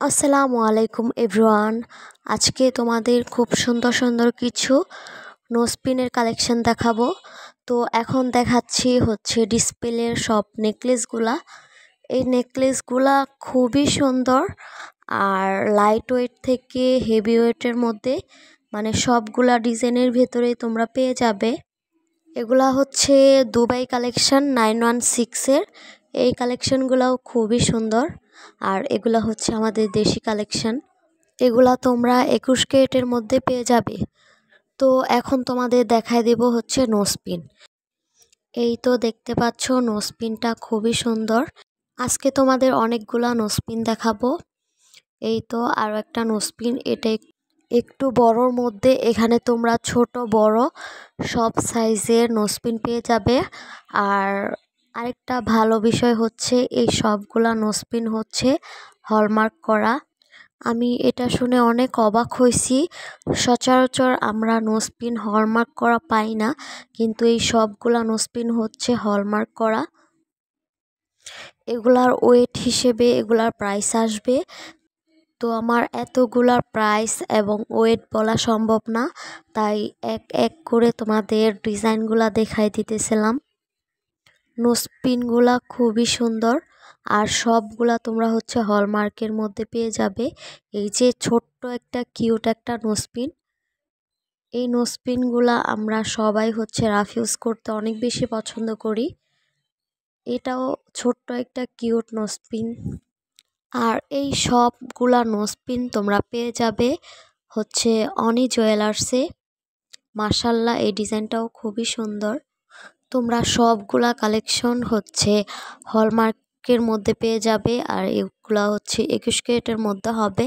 আসসালামু আলাইকুম এভরিওয়ান। আজকে তোমাদের খুব সুন্দর সুন্দর কিছু নোসপিনের কালেকশন দেখাবো। তো এখন দেখাচ্ছি হচ্ছে ডিসপ্লের সব নেকলেসগুলা। এই নেকলেসগুলা খুবই সুন্দর আর লাইট ওয়েট থেকে হেভি ওয়েটের মধ্যে, মানে সবগুলা ডিজাইনের ভেতরেই তোমরা পেয়ে যাবে। এগুলা হচ্ছে দুবাই কালেকশন 916-এর। এই কালেকশনগুলোও খুবই সুন্দর আর এগুলা হচ্ছে আমাদের দেশি কালেকশন। এগুলা তোমরা 21 ক্যারেটের মধ্যে পেয়ে যাবে। তো এখন তোমাদের দেখায় দেব হচ্ছে নোসপিন। এই তো দেখতে পাচ্ছ নোসপিনটা খুবই সুন্দর। আজকে তোমাদের অনেকগুলা নোসপিন দেখাবো। এই তো আরও একটা নোসপিন, এটা একটু বড়র মধ্যে। এখানে তোমরা ছোট বড় সব সাইজের নোসপিন পেয়ে যাবে। আর আরেকটা ভালো বিষয় হচ্ছে এই সবগুলা নোসপিন হচ্ছে হলমার্ক করা। আমি এটা শুনে অনেক অবাক হয়েছি। সচরাচর আমরা নোসপিন হলমার্ক করা পাই না, কিন্তু এই সবগুলা নোসপিন হচ্ছে হলমার্ক করা। এগুলার ওয়েট হিসেবে এগুলার প্রাইস আসবে। তো আমার এতগুলার প্রাইস এবং ওয়েট বলা সম্ভব না, তাই এক এক করে তোমাদের ডিজাইনগুলা দেখাই দিতেছিলাম। নোসপিনগুলা খুবই সুন্দর আর সবগুলা তোমরা হচ্ছে হলমার্কের মধ্যে পেয়ে যাবে। এই যে ছোট্ট একটা কিউট একটা নোসপিন, এই নোসপিনগুলা আমরা সবাই হচ্ছে রাফ ইউজ করতে অনেক বেশি পছন্দ করি। এটাও ছোট্ট একটা কিউট নোসপিন। আর এই সবগুলা নোসপিন তোমরা পেয়ে যাবে হচ্ছে অনি জুয়েলার্সে। মাশাল্লাহ, এই ডিজাইনটাও খুবই সুন্দর। তোমরা সবগুলা কালেকশন হচ্ছে হলমার্কের মধ্যে পেয়ে যাবে আর এগুলা হচ্ছে 21 ক্যারেটের মধ্যে হবে।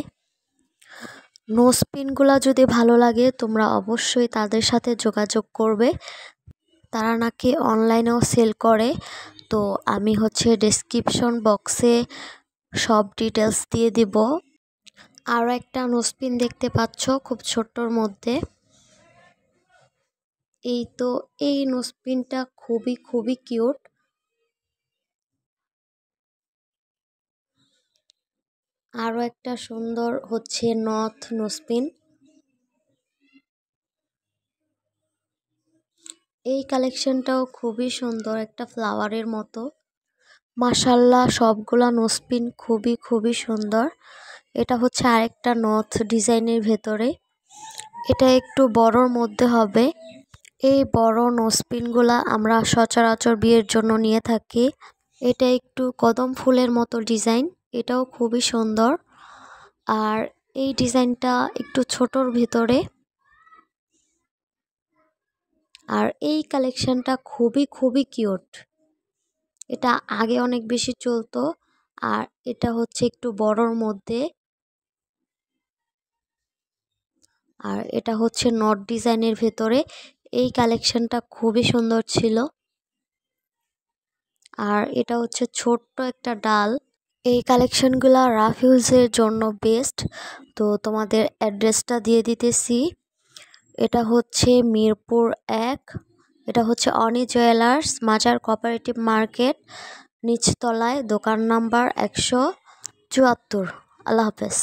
নোসপিনগুলা যদি ভালো লাগে তোমরা অবশ্যই তাদের সাথে যোগাযোগ করবে। তারা নাকি অনলাইনেও সেল করে। তো আমি হচ্ছে ডেসক্রিপশন বক্সে সব ডিটেলস দিয়ে দিব। আরও একটা নোসপিন দেখতে পাচ্ছ খুব ছোট্টর মধ্যে। এই তো এই নোসপিনটা খুবই খুবই কিউট। আরও একটা সুন্দর হচ্ছে নথ নোসপিন। এই কালেকশনটাও খুবই সুন্দর, একটা ফ্লাওয়ারের মতো। মাশাল্লাহ, সবগুলা নোসপিন খুবই খুবই সুন্দর। এটা হচ্ছে আরেকটা নথ ডিজাইনের ভেতরে। এটা একটু বড়র মধ্যে হবে। এই বড় নোসপিনগুলা আমরা সচরাচর বিয়ের জন্য নিয়ে থাকি। এটা একটু কদম ফুলের মতো ডিজাইন, এটাও খুবই সুন্দর। আর এই ডিজাইনটা একটু ছোটর ভিতরে। আর এই কালেকশনটা খুবই খুবই কিউট। এটা আগে অনেক বেশি চলতো আর এটা হচ্ছে একটু বড়র মধ্যে। আর এটা হচ্ছে নট ডিজাইনের ভেতরে। এই কালেকশনটা খুবই সুন্দর ছিল। আর এটা হচ্ছে ছোট্ট একটা ডাল। এই কালেকশনগুলো রাফ ইউজের জন্য বেস্ট। তো তোমাদের অ্যাড্রেসটা দিয়ে দিতেছি। এটা হচ্ছে মিরপুর 1। এটা হচ্ছে অনি জুয়েলার্স, মাজার কোঅপারেটিভ মার্কেট, নিচতলায়, দোকান নাম্বার 174। আল্লাহ হাফেজ।